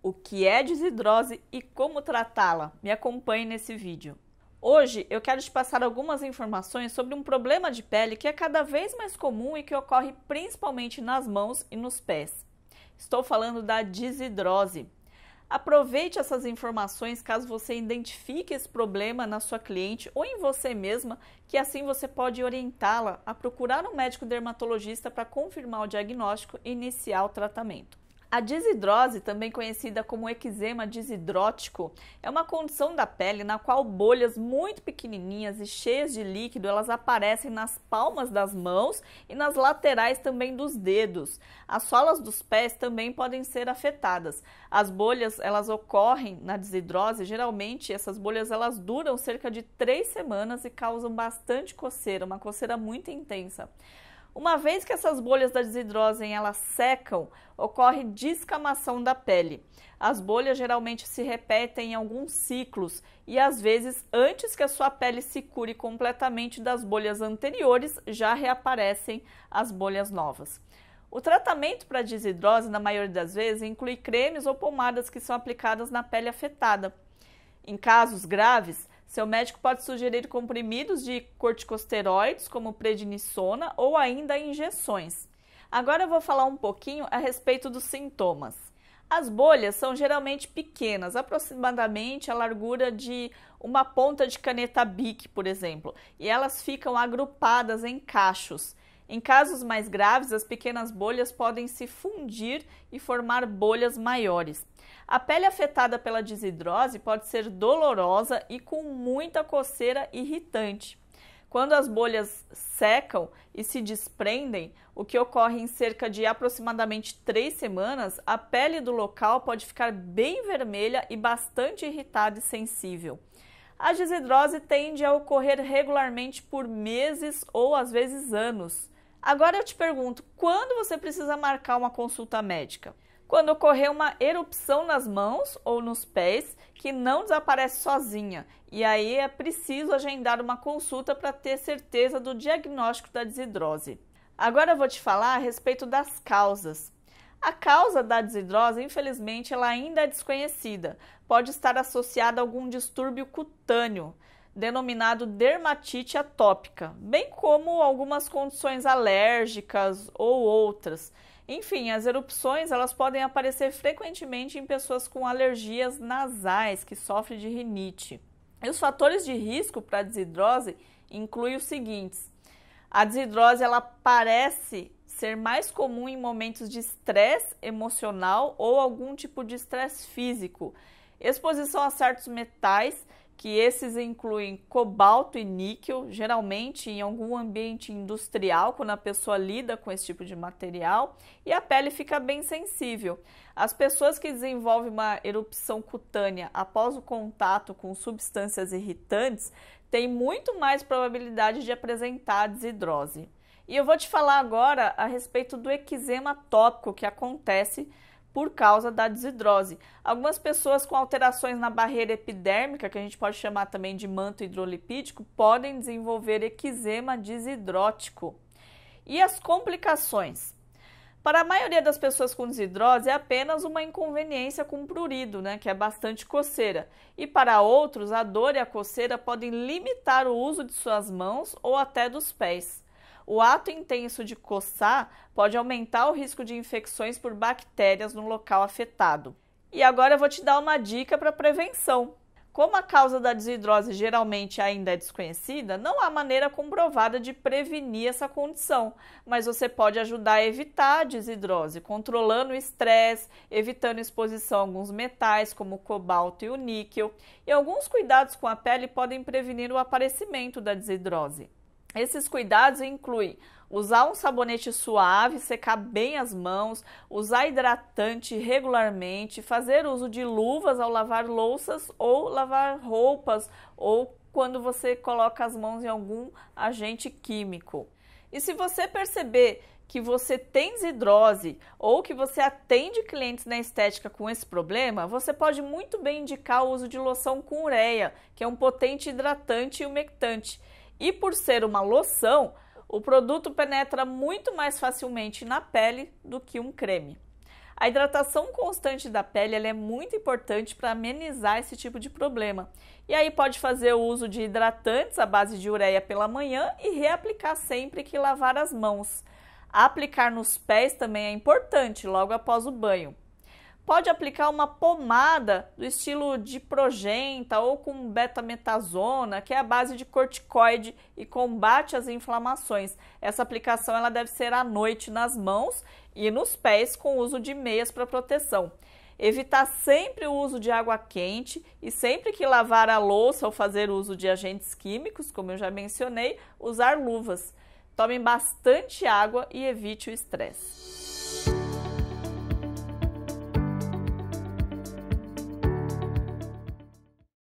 o que é desidrose e como tratá-la. Me acompanhe nesse vídeo. Hoje eu quero te passar algumas informações sobre um problema de pele que é cada vez mais comum e que ocorre principalmente nas mãos e nos pés. Estou falando da desidrose. Aproveite essas informações caso você identifique esse problema na sua cliente ou em você mesma, que assim você pode orientá-la a procurar um médico dermatologista para confirmar o diagnóstico e iniciar o tratamento. A desidrose, também conhecida como eczema desidrótico, é uma condição da pele na qual bolhas muito pequenininhas e cheias de líquido elas aparecem nas palmas das mãos e nas laterais também dos dedos. As solas dos pés também podem ser afetadas. As bolhas elas ocorrem na desidrose, geralmente essas bolhas elas duram cerca de 3 semanas e causam bastante coceira, uma coceira muito intensa. Uma vez que essas bolhas da desidrose elas secam, ocorre descamação da pele. As bolhas geralmente se repetem em alguns ciclos e às vezes antes que a sua pele se cure completamente das bolhas anteriores, já reaparecem as bolhas novas. O tratamento para a desidrose, na maioria das vezes, inclui cremes ou pomadas que são aplicadas na pele afetada. Em casos graves, seu médico pode sugerir comprimidos de corticosteroides, como prednisona, ou ainda injeções. Agora eu vou falar um pouquinho a respeito dos sintomas. As bolhas são geralmente pequenas, aproximadamente a largura de uma ponta de caneta Bic, por exemplo, e elas ficam agrupadas em cachos. Em casos mais graves, as pequenas bolhas podem se fundir e formar bolhas maiores. A pele afetada pela desidrose pode ser dolorosa e com muita coceira irritante. Quando as bolhas secam e se desprendem, o que ocorre em cerca de aproximadamente 3 semanas, a pele do local pode ficar bem vermelha e bastante irritada e sensível. A desidrose tende a ocorrer regularmente por meses ou às vezes anos. Agora eu te pergunto, quando você precisa marcar uma consulta médica? Quando ocorrer uma erupção nas mãos ou nos pés que não desaparece sozinha, e aí é preciso agendar uma consulta para ter certeza do diagnóstico da desidrose. Agora eu vou te falar a respeito das causas. A causa da desidrose, infelizmente, ela ainda é desconhecida. Pode estar associada a algum distúrbio cutâneo, denominado dermatite atópica, bem como algumas condições alérgicas ou outras. Enfim, as erupções elas podem aparecer frequentemente em pessoas com alergias nasais que sofrem de rinite. E os fatores de risco para a desidrose incluem os seguintes: a desidrose ela parece ser mais comum em momentos de estresse emocional ou algum tipo de estresse físico, exposição a certos metais, que esses incluem cobalto e níquel, geralmente em algum ambiente industrial, quando a pessoa lida com esse tipo de material, e a pele fica bem sensível. As pessoas que desenvolvem uma erupção cutânea após o contato com substâncias irritantes têm muito mais probabilidade de apresentar desidrose. E eu vou te falar agora a respeito do eczema tópico que acontece por causa da desidrose. Algumas pessoas com alterações na barreira epidérmica, que a gente pode chamar também de manto hidrolipídico, podem desenvolver eczema desidrótico. E as complicações? Para a maioria das pessoas com desidrose é apenas uma inconveniência com prurido, que é bastante coceira. E para outros, a dor e a coceira podem limitar o uso de suas mãos ou até dos pés. O ato intenso de coçar pode aumentar o risco de infecções por bactérias no local afetado. E agora eu vou te dar uma dica para prevenção. Como a causa da desidrose geralmente ainda é desconhecida, não há maneira comprovada de prevenir essa condição, mas você pode ajudar a evitar a desidrose, controlando o estresse, evitando exposição a alguns metais, como o cobalto e o níquel, e alguns cuidados com a pele podem prevenir o aparecimento da desidrose. Esses cuidados incluem usar um sabonete suave, secar bem as mãos, usar hidratante regularmente, fazer uso de luvas ao lavar louças ou lavar roupas ou quando você coloca as mãos em algum agente químico. E se você perceber que você tem desidrose ou que você atende clientes na estética com esse problema, você pode muito bem indicar o uso de loção com ureia, que é um potente hidratante e umectante. E por ser uma loção, o produto penetra muito mais facilmente na pele do que um creme. A hidratação constante da pele ela é muito importante para amenizar esse tipo de problema. E aí pode fazer o uso de hidratantes à base de ureia pela manhã e reaplicar sempre que lavar as mãos. Aplicar nos pés também é importante logo após o banho. Pode aplicar uma pomada do estilo Diprogenta ou com betametasona, que é a base de corticoide e combate as inflamações. Essa aplicação ela deve ser à noite nas mãos e nos pés com uso de meias para proteção. Evitar sempre o uso de água quente e sempre que lavar a louça ou fazer uso de agentes químicos, como eu já mencionei, usar luvas. Tome bastante água e evite o estresse.